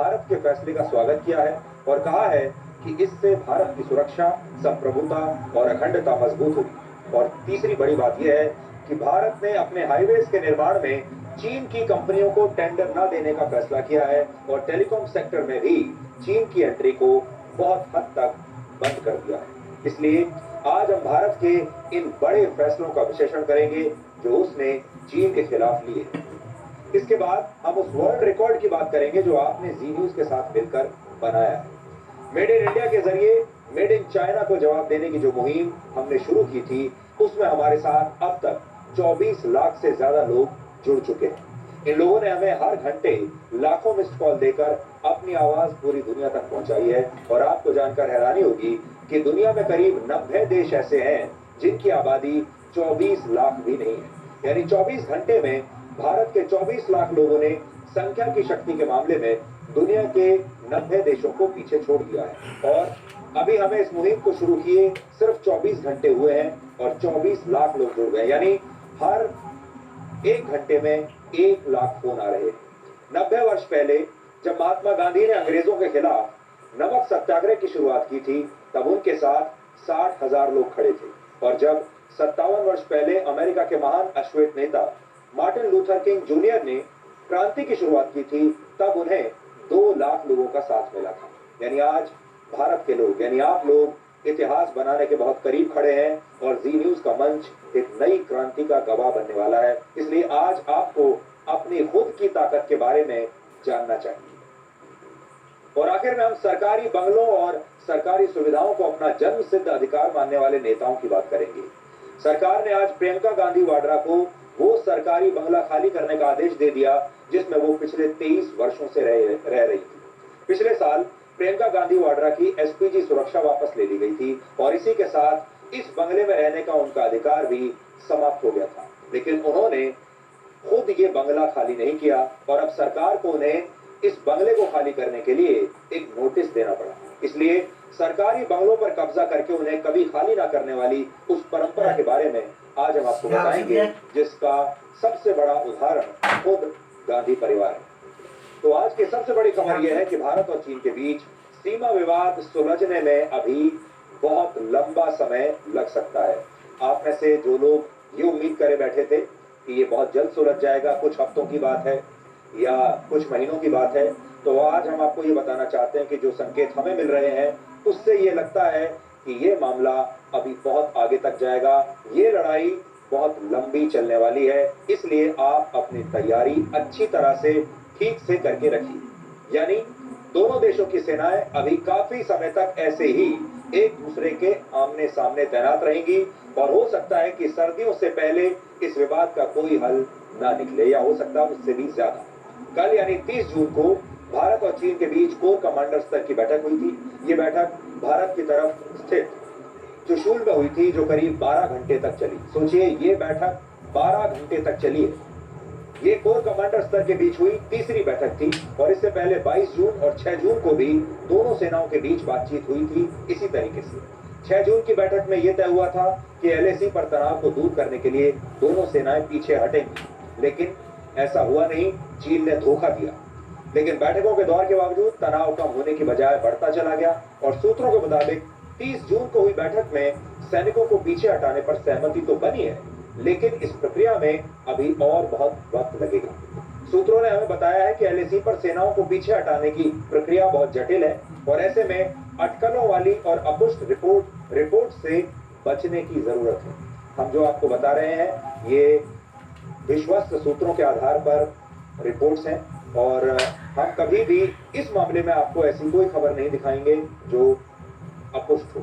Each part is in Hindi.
भारत के फैसले का स्वागत किया है और कहा है कि इससे भारत की सुरक्षा, संप्रभुता और अखंडता मजबूत होगी। और तीसरी बड़ी बात यह है कि भारत ने अपने हाईवेज के निर्माण में चीन की कंपनियों को टेंडर न देने का फैसला किया है और टेलीकॉम सेक्टर में भी चीन की एंट्री को बहुत हद तक बंद कर दिया है। इसलिए आज हम भारत के इन बड़े फैसलों का विश्लेषण करेंगे जो उसने चीन के खिलाफ लिए। इसके बाद हम उस वर्ल्ड रिकॉर्ड की बात करेंगे जो आपने जी न्यूज के साथ मिलकर बनाया है। मेड इन इंडिया के जरिए मेड इन चाइना को जवाब देने की जो मुहिम हमने शुरू की थी, उसमें हमारे साथ अब तक 24 लाख से ज्यादा लोग जुड़ चुके हैं। इन लोगों ने हमें हर घंटे लाखों मिस्ड कॉल देकर अपनी आवाज पूरी दुनिया तक पहुंचाई है। और आपको जानकर हैरानी होगी कि दुनिया में करीब 90 देश ऐसे हैं जिनकी आबादी 24 लाख भी नहीं है। यानी 24 घंटे में भारत के 24 लाख लोगों ने संख्या की शक्ति के मामले में दुनिया के 90 देशों को पीछे छोड़ दिया है। और अभी हमें इस मुहिम को शुरू किए सिर्फ 24 घंटे हुए हैं और 24 लाख लोग जुड़ गए, यानी हर 1 घंटे में 1 लाख फोन आ रहे हैं। 90 वर्ष पहले जब महात्मा गांधी ने अंग्रेजों के खिलाफ नमक सत्याग्रह की शुरुआत की थी, तब उनके साथ 60,000 लोग खड़े थे। और जब 57 वर्ष पहले अमेरिका के महान अश्वेत नेता मार्टिन लूथर किंग जूनियर ने क्रांति की शुरुआत की थी, तब उन्हें 2 लाख लोगों का साथ मिला था। यानी आज भारत के लोग, यानी आप लोग इतिहास बनाने के बहुत करीब खड़े हैं और जी न्यूज का मंच एक नई क्रांति का गवाह बनने वाला है। इसलिए आज आपको अपनी खुद की ताकत के बारे में जानना चाहिए। और आखिर में हम सरकारी बंगलों और सरकारी सुविधाओं को अपना जन्म सिद्ध अधिकार मानने वाले नेताओं की बात करेंगे। सरकार ने आज प्रियंका गांधी वाड्रा को वो सरकारी बंगला खाली करने का आदेश दे दिया जिसमें वो पिछले 23 वर्षों से रह रही थी। पिछले साल प्रियंका गांधी वाड्रा की एसपीजी सुरक्षा वापस ले ली गई थी और इसी के साथ इस बंगले में रहने का उनका अधिकार भी समाप्त हो गया था। लेकिन उन्होंने खुद ये बंगला खाली नहीं किया और अब सरकार को उन्हें इस बंगले को खाली करने के लिए एक नोटिस देना पड़ा। इसलिए सरकारी बंगलों पर कब्जा करके उन्हें कभी खाली ना करने वाली उस परंपरा के बारे में आज हम आपको बताएंगे, जिसका सबसे बड़ा उदाहरण खुद गांधी परिवार है। तो आज की सबसे बड़ी खबर यह है कि भारत और चीन के बीच सीमा विवाद सुलझने में अभी बहुत लंबा समय लग सकता है। आप में से जो लोग ये उम्मीद करे बैठे थे कि ये बहुत जल्द सुलझ जाएगा, कुछ हफ्तों की बात है या कुछ महीनों की बात है, तो आज हम आपको ये बताना चाहते हैं कि जो संकेत हमें मिल रहे हैं उससे ये लगता है कि ये मामला अभी बहुत आगे तक जाएगा। ये लड़ाई बहुत लंबी चलने वाली है, इसलिए आप अपनी तैयारी अच्छी तरह से ठीक से करके रखिए। यानी दोनों देशों की सेनाएं अभी काफी समय तक ऐसे ही एक दूसरे के आमने सामने तैनात रहेंगी और हो सकता है कि सर्दियों से पहले इस विवाद का कोई हल ना निकले या हो सकता है उससे भी ज्यादा। कल यानी 30 जून को भारत और चीन के बीच कोर कमांडर स्तर की बैठक हुई थी। ये बैठक भारत की तरफ स्थित चुशूल में हुई थी जो करीब 12 घंटे तक चली। सोचिए, ये बैठक 12 घंटे तक चली है। ये कोर कमांडर स्तर के बीच हुई तीसरी बैठक थी और इससे पहले 22 जून और 6 जून को भी दोनों सेनाओं के बीच बातचीत हुई थी इसी तरीके से। 6 जून की बैठक में यह तय हुआ था कि एलएसी पर तनाव को दूर करने के लिए दोनों सेनाएं पीछे हटेंगी, लेकिन ऐसा हुआ नहीं। चीन ने धोखा दिया। लेकिन बैठकों के दौर के बावजूद तनाव कम होने की बजाय बढ़ता चला गया और सूत्रों के मुताबिक 30 जून को हुई बैठक में सैनिकों को पीछे हटाने पर सहमति तो बनी है, लेकिन इस प्रक्रिया में अभी और बहुत वक्त लगेगा। सूत्रों ने हमें बताया है कि एलएसी पर सेनाओं को पीछे हटाने की प्रक्रिया बहुत जटिल है और ऐसे में अटकलों वाली और अपुष्ट रिपोर्ट से बचने की जरूरत है। हम जो आपको बता रहे हैं ये विश्वस्त सूत्रों के आधार पर रिपोर्ट्स हैं और हम कभी भी इस मामले में आपको ऐसी कोई खबर नहीं दिखाएंगे जो अपुष्ट हो।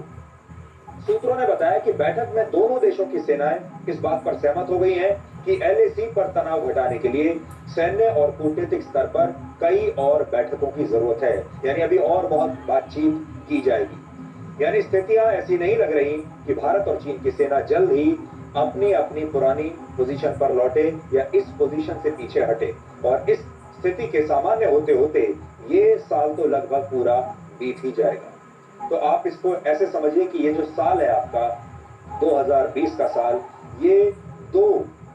सूत्रों ने बताया कि बैठक में दोनों देशों की सेनाएं इस बात पर सहमत हो गई हैं कि एलएसी पर तनाव घटाने के लिए सैन्य और कूटनीतिक स्तर पर कई और बैठकों की जरूरत है। यानी अभी और बहुत बातचीत की जाएगी। यानी स्थितियां ऐसी नहीं लग रही कि भारत और चीन की सेना जल्द ही अपनी अपनी पुरानी पोजीशन पर लौटे या इस पोजीशन से पीछे हटे। और इस स्थिति के सामान्य होते होते ये साल तो लगभग पूरा बीत ही जाएगा। तो आप इसको ऐसे समझिए कि ये जो साल है आपका 2020 का साल, ये 2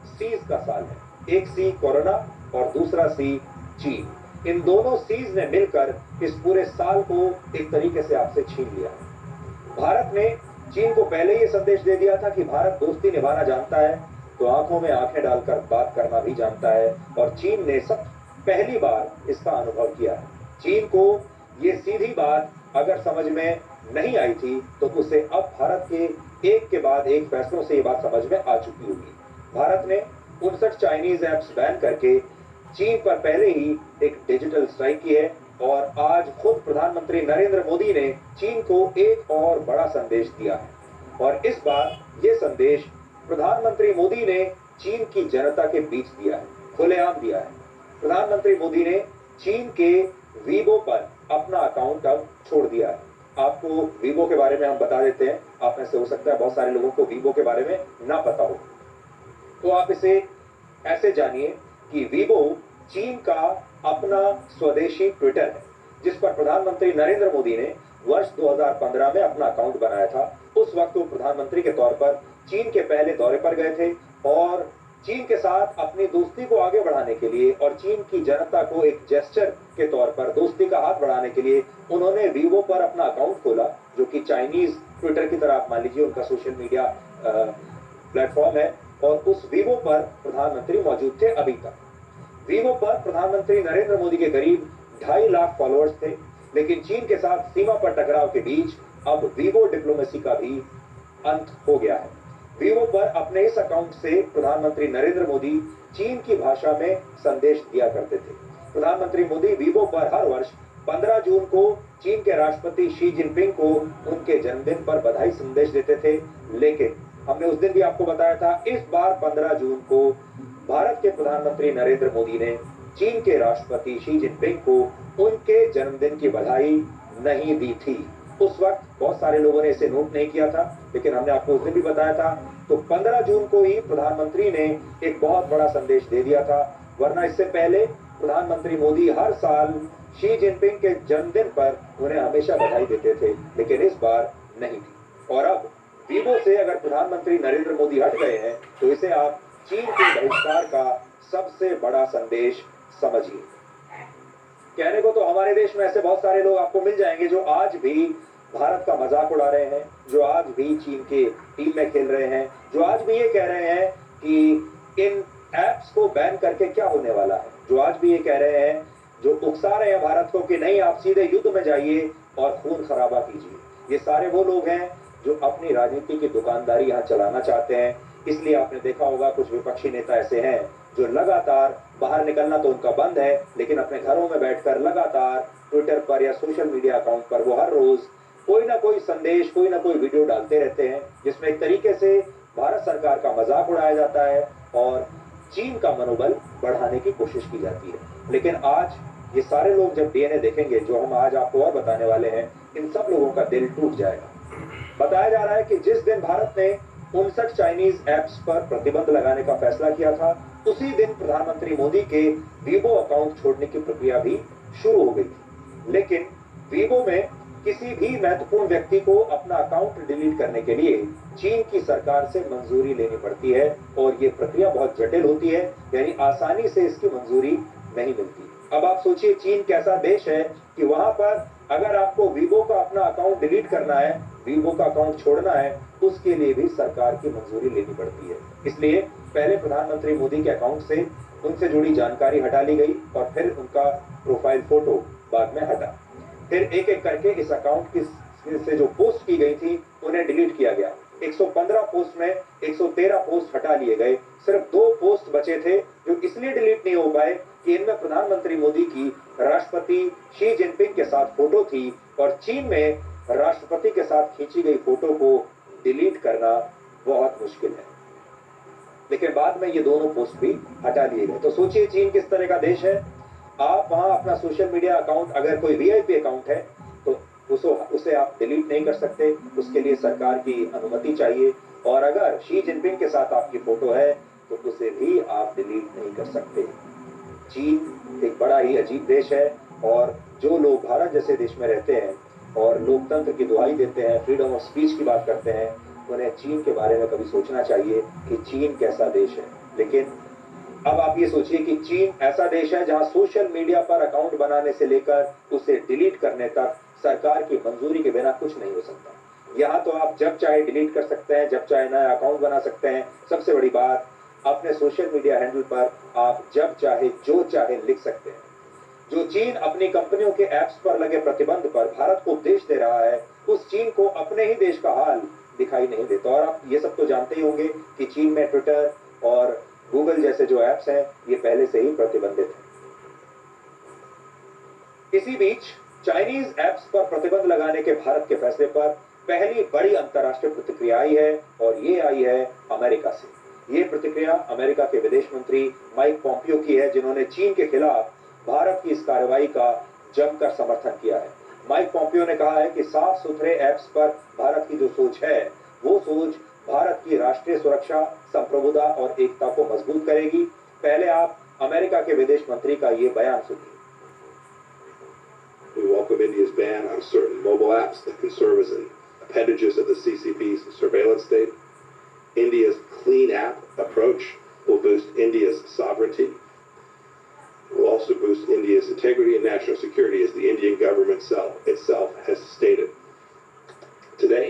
सीज का साल है। एक सी कोरोना और दूसरा सी चीन। इन दोनों सीज ने मिलकर इस पूरे साल को एक तरीके से आपसे छीन लिया। भारत ने चीन को पहले ही संदेश दे दिया था कि भारत दोस्ती निभाना जानता है तो आंखों में आंखें डालकर बात करना भी जानता है, और चीन ने सब पहली बार इसका अनुभव किया है। चीन को ये सीधी बात अगर समझ में नहीं आई थी तो उसे अब भारत के बाद एक फैसलों से ये बात समझ में आ चुकी होगी। भारत ने 59 चाइनीज ऐप्स बैन करके चीन पर पहले ही एक डिजिटल स्ट्राइक की है, और आज खुद प्रधानमंत्री नरेंद्र मोदी ने चीन को एक और बड़ा संदेश दिया है। और इस बार ये संदेश प्रधानमंत्री मोदी ने चीन की जनता के बीच दिया है, खुलेआम दिया है। प्रधानमंत्री मोदी ने चीन के वीबो पर अपना अकाउंट अब छोड़ दिया है। आपको वीबो के बारे में हम बता देते हैं, आप में से हो सकता है बहुत सारे लोगों को वीबो के बारे में ना पता हो, तो आप इसे ऐसे जानिए कि वीबो चीन का अपना स्वदेशी ट्विटर है, जिस पर प्रधानमंत्री नरेंद्र मोदी ने वर्ष 2015 में अपना अकाउंट बनाया था। उस वक्त वो प्रधानमंत्री के तौर पर चीन के पहले दौरे पर गए थे, और चीन के साथ अपनी दोस्ती को आगे बढ़ाने के लिए और चीन की जनता को एक जेस्चर के तौर पर दोस्ती का हाथ बढ़ाने के लिए उन्होंने वीवो पर अपना अकाउंट खोला, जो कि चाइनीज ट्विटर की तरह आप मान लीजिए उनका सोशल मीडिया प्लेटफॉर्म है। और उस वीवो पर प्रधानमंत्री मौजूद थे। अभी तक वीवो पर प्रधानमंत्री नरेंद्र मोदी के करीब 2.5 लाख फॉलोअर्स थे, लेकिन चीन के साथ सीमा पर टकराव के बीच अब वीवो डिप्लोमेसी का भी अंत हो गया है। वीवो पर अपने इस अकाउंट से प्रधानमंत्री नरेंद्र मोदी चीन की भाषा में संदेश दिया करते थे। प्रधानमंत्री मोदी वीवो पर हर वर्ष 15 जून को चीन के राष्ट्रपति शी जिनपिंग को उनके जन्मदिन पर बधाई संदेश देते थे, लेकिन हमने उस दिन भी आपको बताया था, इस बार 15 जून को भारत के प्रधानमंत्री नरेंद्र मोदी ने चीन के राष्ट्रपति शी जिनपिंग को उनके जन्मदिन की बधाई नहीं दी थी। उस वक्त बहुत सारे लोगों ने इसे नोट नहीं किया था, लेकिन हमने आपको उस दिन भी बताया था। तो 15 जून को ही प्रधानमंत्री ने एक बहुत बड़ा संदेश दे दिया था, वरना इससे पहले प्रधानमंत्री मोदी हर साल शी जिनपिंग के जन्मदिन पर उन्हें हमेशा बधाई देते थे, लेकिन इस बार नहीं थी। और अब वीवो से अगर प्रधानमंत्री नरेंद्र मोदी हट गए हैं तो इसे आप चीन के बहिष्कार का सबसे बड़ा संदेश समझिए। कहने को तो हमारे देश में ऐसे बहुत सारे लोग आपको मिल जाएंगे जो आज भी भारत का मजाक उड़ा रहे हैं, जो आज भी चीन के टीम में खेल रहे हैं, जो आज भी ये कह रहे हैं कि इन ऐप्स को बैन करके क्या होने वाला है, जो आज भी ये कह रहे हैं, जो उकसा रहे हैं भारत को कि नहीं आप सीधे युद्ध में जाइए और खून खराबा कीजिए। ये सारे वो लोग हैं जो अपनी राजनीति की दुकानदारी यहाँ चलाना चाहते हैं। इसलिए आपने देखा होगा कुछ विपक्षी नेता ऐसे हैं जो लगातार, बाहर निकलना तो उनका बंद है, लेकिन अपने घरों में बैठकर लगातार ट्विटर पर या सोशल मीडिया अकाउंट पर वो हर रोज कोई ना कोई संदेश, कोई ना कोई वीडियो डालते रहते हैं, जिसमें एक तरीके से भारत सरकार का मजाक उड़ाया जाता है और चीन का मनोबल बढ़ाने की कोशिश की जाती है। लेकिन आज ये सारे लोग जब डीएनए देखेंगे, जो हम आज आपको और बताने वाले हैं, इन सब लोगों का दिल टूट जाएगा। बताया जा रहा है कि जिस दिन भारत ने 59 चाइनीज ऐप्स पर प्रतिबंध लगाने का फैसला किया था, उसी दिन प्रधानमंत्री मोदी के वीवो अकाउंट छोड़ने की प्रक्रिया भी शुरू हो गई थी। लेकिन वीवो में किसी भी महत्वपूर्ण व्यक्ति को अपना अकाउंट डिलीट करने के लिए चीन की सरकार से मंजूरी लेनी पड़ती है, और ये प्रक्रिया बहुत जटिल होती है, यानी आसानी से इसकी मंजूरी नहीं मिलती। अब आप सोचिए चीन कैसा देश है कि वहां पर अगर आपको वीवो का अपना अकाउंट डिलीट करना है, वीवो का अकाउंट छोड़ना है, उसके लिए भी सरकार की मंजूरी लेनी पड़ती है। इसलिए पहले प्रधानमंत्री मोदी के अकाउंट से उनसे जुड़ी जानकारी हटा ली गई और फिर उनका प्रोफाइल फोटो बाद में हटा। फिर एक एक करके इस अकाउंट की से जो पोस्ट की गई थी उन्हें डिलीट किया गया। 115 पोस्ट में 113 पोस्ट हटा लिए गए। सिर्फ 2 पोस्ट बचे थे जो इसलिए डिलीट नहीं हो पाए कि इनमें प्रधानमंत्री मोदी की राष्ट्रपति शी जिनपिंग के साथ फोटो थी, और चीन में राष्ट्रपति के साथ खींची गई फोटो को डिलीट करना बहुत मुश्किल है। लेकिन बाद में ये दोनों पोस्ट भी हटा लिए गए। तो सोचिए चीन किस तरह का देश है। आप वहां अपना सोशल मीडिया अकाउंट, अगर कोई वीआईपी अकाउंट है तो उसे आप डिलीट नहीं कर सकते, उसके लिए सरकार की अनुमति चाहिए। और अगर शी जिनपिंग के साथ आपकी फोटो है तो उसे भी आप डिलीट नहीं कर सकते। चीन एक बड़ा ही अजीब देश है, और जो लोग भारत जैसे देश में रहते हैं और लोकतंत्र की दुहाई देते हैं, फ्रीडम ऑफ स्पीच की बात करते हैं, उन्हें चीन के बारे में कभी सोचना चाहिए कि चीन कैसा देश है। लेकिन अब आप ये सोचिए कि चीन ऐसा देश है जहां सोशल मीडिया पर अकाउंट बनाने से लेकर उसे डिलीट करने तक सरकार की मंजूरी के बिना कुछ नहीं हो सकता। यहाँ तो आप जब चाहे डिलीट कर सकते हैं, जब चाहे नया अकाउंट बना सकते हैं। सबसे बड़ी बात, अपने सोशल मीडिया हैंडल पर आप जब चाहे जो चाहे लिख सकते हैं। जो चीन अपनी कंपनियों के ऐप्स पर लगे प्रतिबंध पर भारत को उपदेश दे रहा है, उस चीन को अपने ही देश का हाल दिखाई नहीं देता। और आप ये सब तो जानते ही होंगे कि चीन में ट्विटर और गूगल जैसे जो ऐप्स हैं, ये पहले से ही प्रतिबंधित हैं। इसी बीच चाइनीज ऐप्स पर प्रतिबंध लगाने के भारत के फैसले पर पहली बड़ी अंतर्राष्ट्रीय प्रतिक्रिया आई है, और ये आई है अमेरिका से। ये प्रतिक्रिया अमेरिका के विदेश मंत्री माइक पॉम्पियो की है, जिन्होंने चीन के खिलाफ भारत की इस कार्रवाई का जमकर समर्थन किया है। माइक पॉम्पियो ने कहा है कि साफ सुथरे ऐप्स पर भारत की जो सोच है, वो सोच भारत की राष्ट्रीय सुरक्षा, संप्रभुता और एकता को मजबूत करेगी। पहले आप अमेरिका के विदेश मंत्री का ये बयान सुनिए। We welcome India's ban on certain mobile apps that can serve as appendages of the CCP's surveillance state. India's clean app approach will boost India's sovereignty. It will also boost India's integrity and national security, as the Indian government itself has stated. Today,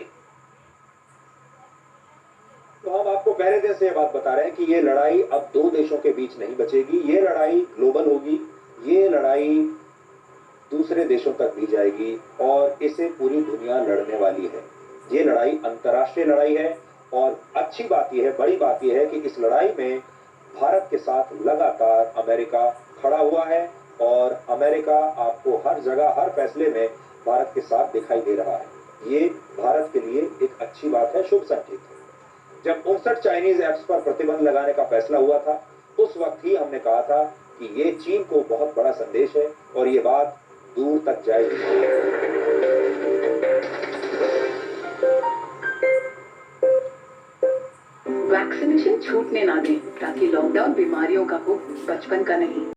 तो हम आपको पहले दिन से ये बात बता रहे हैं कि ये लड़ाई अब दो देशों के बीच नहीं बचेगी। ये लड़ाई ग्लोबल होगी, ये लड़ाई दूसरे देशों तक भी जाएगी, और इसे पूरी दुनिया लड़ने वाली है। ये लड़ाई अंतर्राष्ट्रीय लड़ाई है, और अच्छी बात यह है, बड़ी बात यह है कि इस लड़ाई में भारत के साथ लगातार अमेरिका खड़ा हुआ है, और अमेरिका आपको हर जगह, हर फैसले में भारत के साथ दिखाई दे रहा है। ये भारत के लिए एक अच्छी बात है, शुभ संकेत है। जब 59 चाइनीज ऐप्स पर प्रतिबंध लगाने का फैसला हुआ था, उस वक्त ही हमने कहा था कि ये चीन को बहुत बड़ा संदेश है, और ये बात दूर तक जाएगी। वैक्सीनेशन छूटने ना दें, ताकि लॉकडाउन बीमारियों का हो, बचपन का नहीं।